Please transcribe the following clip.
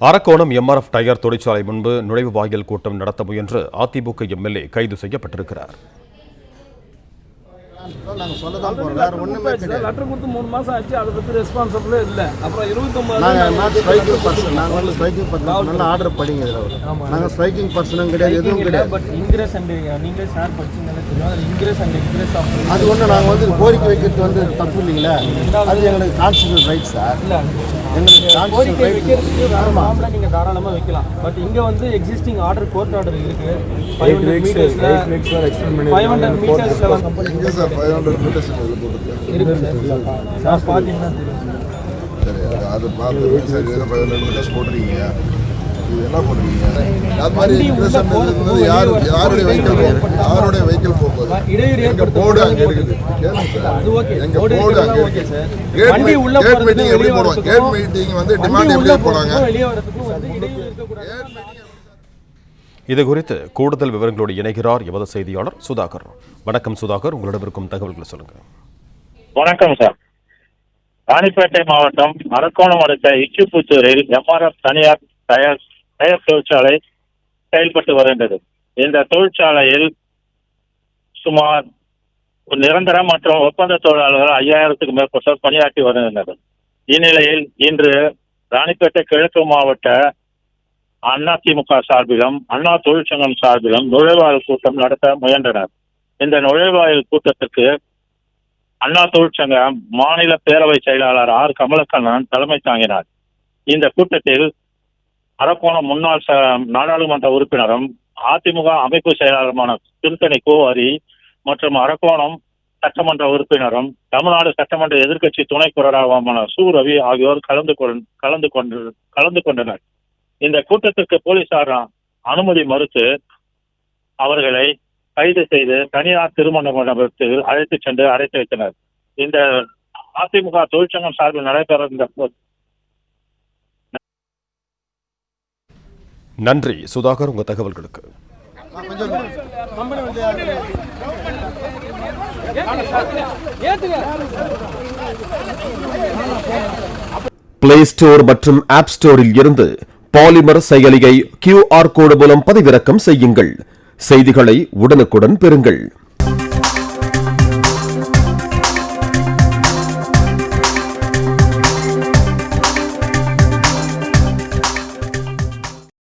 Arakkonam MRF tyre தொழிற்சாலை முன்பு நுழைவு வாயில் கூட்டம் நடத்த முயன்று அதிமுக எம்எல்ஏ கைது செய்யப்பட்டிருக்கிறார். லெட்டர் கொடுத்து 3 மாசம் ஆச்சு. அதை பத்தி ரெஸ்பான்சிபிளே இல்லை. அப்புறம் 29 நல்லா ஆர்டர் படிங்க. நாங்கள் ஸ்ட்ரைக்கிங் பர்சனும் கிடையாது, எதுவும் கிடையாது. பட் இன்கிரஸ் அண்ட் நீங்களே சார் படிச்சீங்கன்னா தெரியும். இன்கிரஸ் அண்ட் இன்கிரஸ் அது ஒன்று நாங்கள் வந்து கோரிக்கை வைக்கிறது வந்து தப்பு இல்லைங்களா? அது எங்களுக்கு கான்ஸ்டிடியூஷனல் ரைட் சார். இல்லை எங்களுக்கு கோரிக்கை வைக்கிறதுக்கு நார்மலாக நீங்கள் தாராளமாக வைக்கலாம். பட் இங்கே வந்து எக்ஸிஸ்டிங் ஆர்டர் கோர்ட் ஆர்டர் இருக்குது. 500 மீட்டர்ஸில் 500 மீட்டர்ஸில் கம்பெனி இருக்கு சார். 500 மீட்டர்ஸ் இருக்கு சார். பார்த்தீங்கன்னா தெரியும். சரி, அது பார்த்து சரி 500 மீட்டர்ஸ் போட்டுருக்கீங்க. இது என்ன போட்டுருக்கீங்க? அது மாதிரி யாருடைய வெஹிக்கிள் போகுது? எங்க போர்டு அங்கே இருக்குது. எங்க போர்டு அங்கே இருக்கு. கேட் மீட்டிங் எப்படி போடுவாங்க? கேட் மீட்டிங் வந்து டிமாண்ட் எப்படி போனாங்க? இது குறித்து கூடுதல் விவரங்களோடு இணைகிறார் எமது செய்தியாளர் சுதாகர். வணக்கம் சுதாகர், உங்களிடம் இருக்கும் தகவல்களை சொல்லுங்க. வணக்கம் சார். ராணிப்பேட்டை மாவட்டம் அரக்கோணம் அடுத்த இச்சிப்புத்தூரில் எம்ஆர்எஃப் தனியார் டயர் தொழிற்சாலை செயல்பட்டு வருகின்றது. இந்த தொழிற்சாலையில் சுமார் நிரந்தர மற்றும் ஒப்பந்த தொழிலாளர்கள் 5000க்கும் மேற்பட்டோர் பணியாற்றி வருகின்றனர். இந்நிலையில் இன்று ராணிப்பேட்டை கிழக்கு மாவட்ட அதிமுக சார்பிலும் அண்ணா தொழிற்சங்கம் சார்பிலும் நுழைவாயில் கூட்டம் நடத்த முயன்றனர். இந்த நுழைவாயில் கூட்டத்திற்கு அண்ணா தொழிற்சங்க மாநில பேரவை செயலாளர் ஆர் கமலக்கண்ணன் தலைமை தாங்கினார். இந்த கூட்டத்தில் அரக்கோணம் முன்னாள் நாடாளுமன்ற உறுப்பினரும் அதிமுக அமைப்பு செயலாளருமான திருத்தணி கோவாரி மற்றும் அரக்கோணம் சட்டமன்ற உறுப்பினரும் தமிழ்நாடு சட்டமன்ற எதிர்க்கட்சி துணை குரலாளருமான சு ரவி ஆகியோர் கலந்து கொண்டனர். இந்த கூட்டத்திற்கு போலீசார் அனுமதி மறுத்து அவர்களை கைது செய்து தனியார் திருமண மண்டபத்தில் அழைத்து சென்று அடைத்து வைத்தனர். இந்த அதிமுக தொழிற்சங்கம் சார்பில் நடைபெற இந்த நன்றி சுதாகர், உங்க தகவல்களுக்கு. பிளே ஸ்டோர் மற்றும் ஆப் ஸ்டோரில் இருந்து பாலிமர் செயலியை QR கோடு மூலம் பதிவிறக்கம் செய்யுங்கள். செய்திகளை உடனுக்குடன் பெறுங்கள்.